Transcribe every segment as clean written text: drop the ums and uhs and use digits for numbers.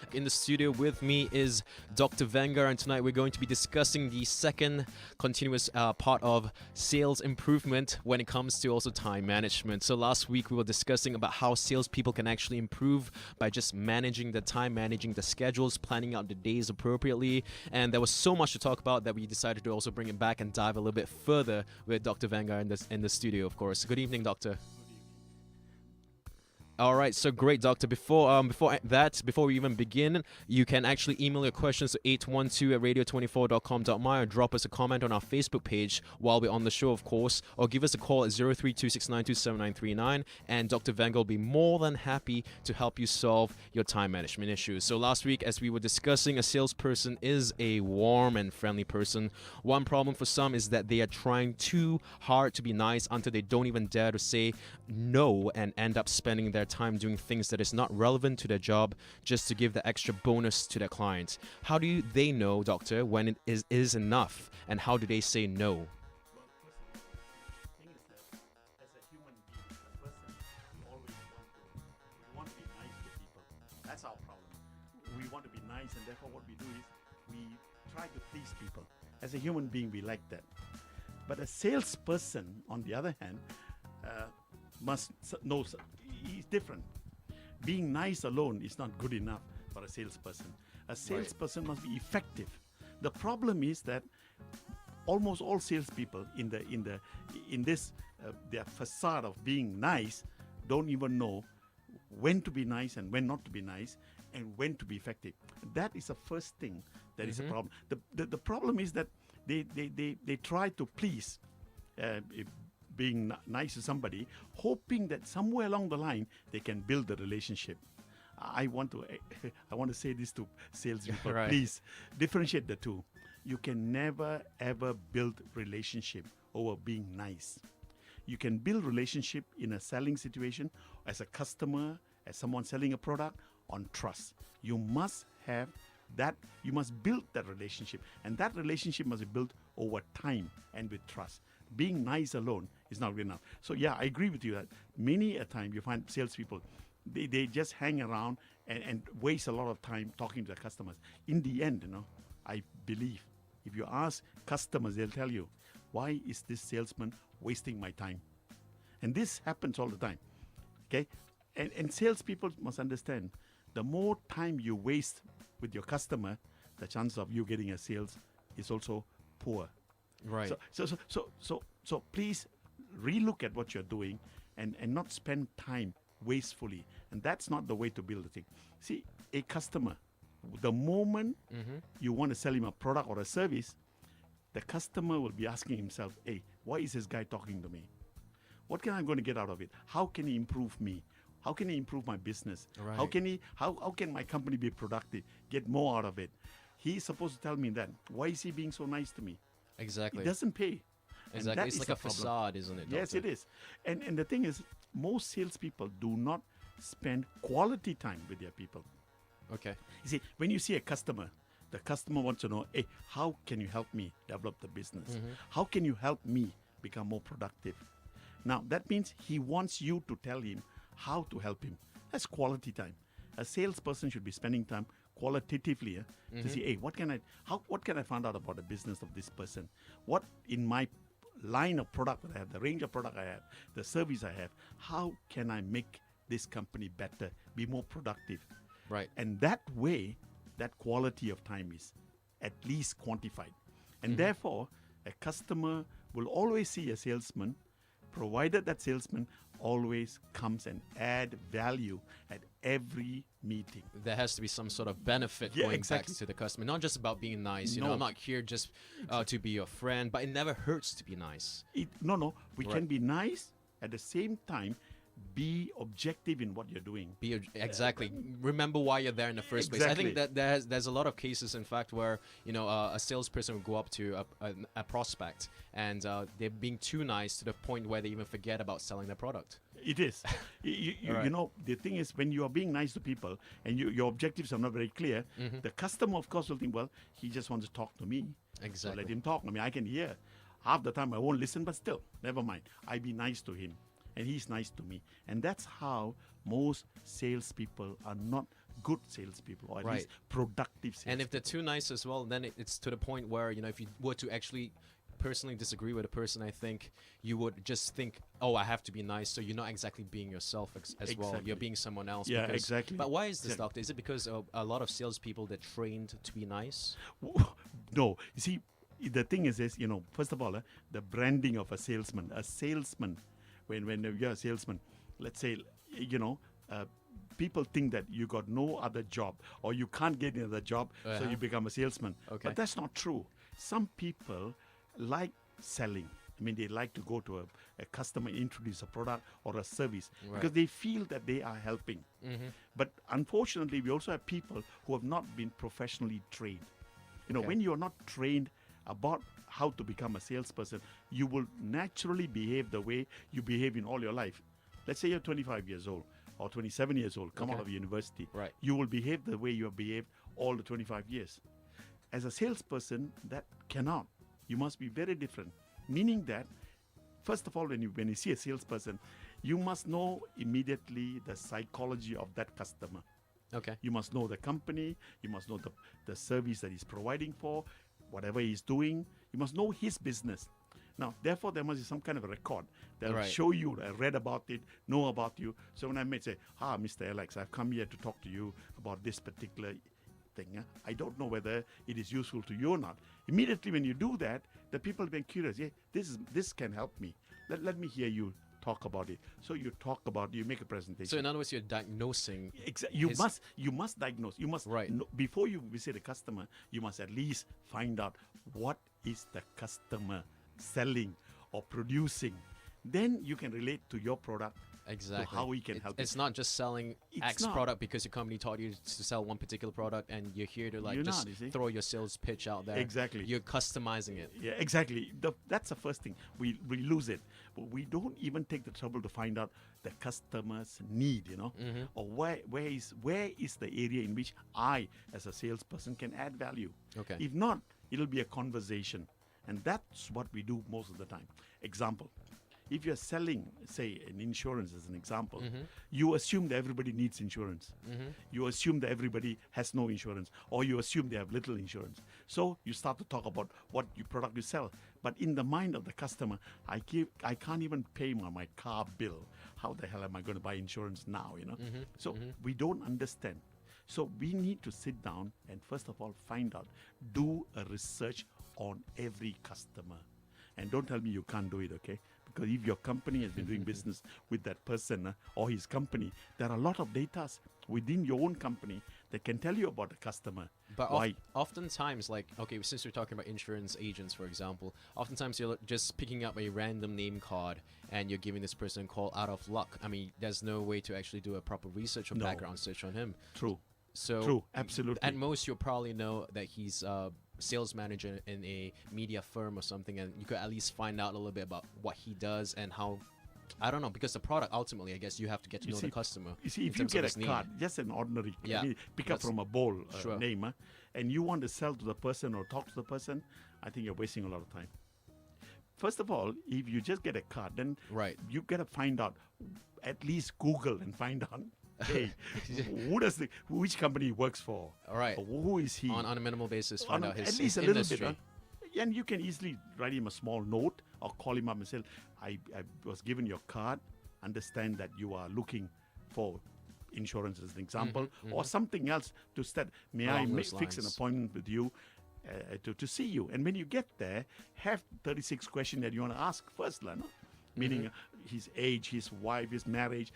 back. In the studio with me is Dr. Vengar, and tonight we're going to be discussing the second continuous part of sales improvement when it comes to also time management. So last week we were discussing about how salespeople can actually improve by just managing the time, managing the schedules, planning out the days appropriately, and there was so much to talk about that we decided to also bring it back and dive a little bit further with Dr. Vengar in the studio, of course. Good evening, Doctor. All right, so great, Doctor. Before we even begin, you can actually email your questions to 812@radio24.com.my or drop us a comment on our Facebook page while we're on the show, of course, or give us a call at 0326927939, and Dr. Vengar will be more than happy to help you solve your time management issues. So last week, as we were discussing, a salesperson is a warm and friendly person. One problem for some is that they are trying too hard to be nice until they don't even dare to say no and end up spending their time doing things that is not relevant to their job just to give the extra bonus to their clients. How do they know, Doctor, when it is enough, and how do they say no? Thing is that as a human being, as a person, we always want to be nice to people. That's our problem. We want to be nice, and therefore what we do is we try to please people. As a human being, we like that. But a salesperson, on the other hand, must know he's different. Being nice alone is not good enough for a salesperson. A salesperson must be effective. The problem is that almost all salespeople in this their facade of being nice don't even know when to be nice and when not to be nice and when to be effective. That is the first thing that is a problem. The problem is that they try to please, being nice to somebody, hoping that somewhere along the line they can build the relationship. I want to say this to salespeople. Right. Please differentiate the two. You can never ever build relationship over being nice. You can build relationship in a selling situation, as a customer, as someone selling a product, on trust. You must have that. You must build that relationship, and that relationship must be built over time and with trust. Being nice alone is not good enough. So yeah, I agree with you that many a time you find salespeople, they just hang around and waste a lot of time talking to their customers. In the end, I believe if you ask customers, they'll tell you, why is this salesman wasting my time? And this happens all the time. Okay? And salespeople must understand, the more time you waste with your customer, the chance of you getting a sales is also poor. Right. So please relook at what you're doing and not spend time wastefully. And that's not the way to build a thing. See, a customer, the moment you want to sell him a product or a service, the customer will be asking himself, hey, why is this guy talking to me? What can I going to get out of it? How can he improve me? How can he improve my business? Right. How can my company be productive? Get more out of it? He's supposed to tell me that. Why is he being so nice to me? Exactly. It doesn't pay. And Exactly. that It's is like the a problem. facade, isn't it, Doctor? Yes, it is. And the thing is, most salespeople do not spend quality time with their people. Okay. You see, when you see a customer, the customer wants to know, hey, how can you help me develop the business? How can you help me become more productive? Now, that means he wants you to tell him how to help him. That's quality time. A salesperson should be spending time qualitatively to see, hey, what can I find out about the business of this person? What in my line of product that I have, the range of product I have, the service I have, how can I make this company better, be more productive? Right. And that way, that quality of time is at least quantified. And therefore, a customer will always see a salesman, provided that salesman always comes and add value at every meeting. There has to be some sort of benefit Yeah, going exactly. back to the customer, not just about being nice. No. I'm not here just to be your friend, but it never hurts to be nice. We Right. can be nice at the same time, be objective in what you're doing. Exactly. Remember why you're there in the first place. I think Exactly. that there's a lot of cases, in fact, where a salesperson will go up to a prospect and they're being too nice to the point where they even forget about selling their product. It is. Right. The thing is, when you are being nice to people and your objectives are not very clear, the customer, of course, will think, well, he just wants to talk to me. So Exactly. let him talk. I mean, I can hear. Half the time I won't listen, but still, never mind. I be nice to him, and he's nice to me. And that's how most salespeople are not good salespeople, or at Right. least productive salespeople. And if they're too nice as well, then it's to the point where, if you were to actually personally disagree with a person, I think you would just think, oh, I have to be nice. So you're not exactly being yourself as well. Exactly. You're being someone else. Yeah, because- exactly. But why is this, Exactly. doctor? Is it because a lot of salespeople they're trained to be nice? No, you see, the thing is this, first of all, the branding of a salesman. A salesman, when you're a salesman, let's say, people think that you got no other job or you can't get another job, so Uh-huh. you become a salesman. Okay. But that's not true. Some people like selling. I mean, they like to go to a customer, introduce a product or a service Right. because they feel that they are helping. Mm-hmm. But unfortunately, we also have people who have not been professionally trained. Okay. When you are not trained about how to become a salesperson, you will naturally behave the way you behave in all your life. Let's say you're 25 years old or 27 years old, come out Okay. of university. Right. You will behave the way you have behaved all the 25 years. As a salesperson, that cannot. You must be very different. Meaning that, first of all, when you see a salesperson, you must know immediately the psychology of that customer. Okay. You must know the company. You must know the service that he's providing for, whatever he's doing. You must know his business. Now, therefore, there must be some kind of a record that will Right. show you, I read about it, know about you. So when I may say, Mr. Alex, I've come here to talk to you about this particular thing. I don't know whether it is useful to you or not. Immediately when you do that, the people will be curious. Yeah, this can help me. Let me hear you talk about it. So you talk about, you make a presentation. So in other words, you're diagnosing. You his- must diagnose. You must Right. know, before you visit a customer. You must at least find out what is the customer selling or producing. Then you can relate to your product. Exactly. how he can help you. It's not just selling It's X not. product because your company taught you to sell one particular product, and you're here to You're just not, you see. throw your sales pitch out there. Exactly. You're customizing it. Yeah, exactly. That's the first thing. We lose it. But we don't even take the trouble to find out the customer's need, Mm-hmm. or where is the area in which I, as a salesperson, can add value. Okay. If not, it'll be a conversation. And that's what we do most of the time. Example. If you're selling, say, an insurance as an example, you assume that everybody needs insurance. You assume that everybody has no insurance, or you assume they have little insurance. So you start to talk about what product you sell. But in the mind of the customer, I can't even pay my car bill. How the hell am I going to buy insurance now? So we don't understand. So we need to sit down and first of all find out, do a research on every customer. And don't tell me you can't do it, okay? Because if your company has been doing business with that person or his company, there are a lot of data within your own company that can tell you about the customer. But Why? oftentimes, okay, since we're talking about insurance agents, for example, oftentimes you're just picking up a random name card and you're giving this person a call out of luck. I mean, there's no way to actually do a proper research or No. background search on him. True. So True, absolutely. At most, you'll probably know that he's a sales manager in a media firm or something, and you could at least find out a little bit about what he does and how. I don't know, because the product ultimately, I guess you have to get to You know see- the customer. You see, in if you terms of get his a need. card, just an ordinary, Yeah, pick up that's- from a bowl sure. name, and you want to sell to the person or talk to the person, I think you're wasting a lot of time. First of all, if you just get a card, then Right. you got to find out, at least Google and find out, hey, which company he works for? All right. Or who is he? on a minimal basis, find On out a- his at least a industry. little bit. And you can easily write him a small note or call him up and say, I was given your card. Understand that you are looking for insurance as an example, or something else to start. May I Along those fix an lines. appointment with you to see you? And when you get there, have 36 questions that you want to ask first, no? Meaning his age, his wife, his marriage,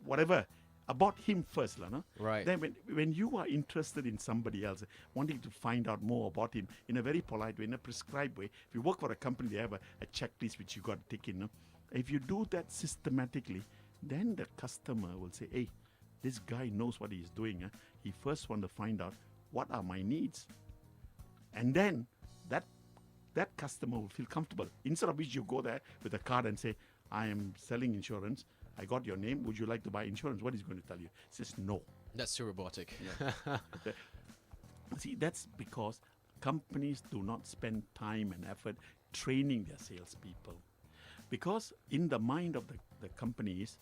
whatever. About him first, no? Right. Then when you are interested in somebody else, wanting to find out more about him in a very polite way, in a prescribed way, if you work for a company, they have a checklist which you got to take in. No? If you do that systematically, then the customer will say, hey, this guy knows what he's doing. He first want to find out what are my needs. And then that customer will feel comfortable. Instead of which you go there with a card and say, I am selling insurance. I got your name. Would you like to buy insurance? What is he going to tell you? He says no. That's too robotic. See, that's because companies do not spend time and effort training their salespeople. Because in the mind of the companies,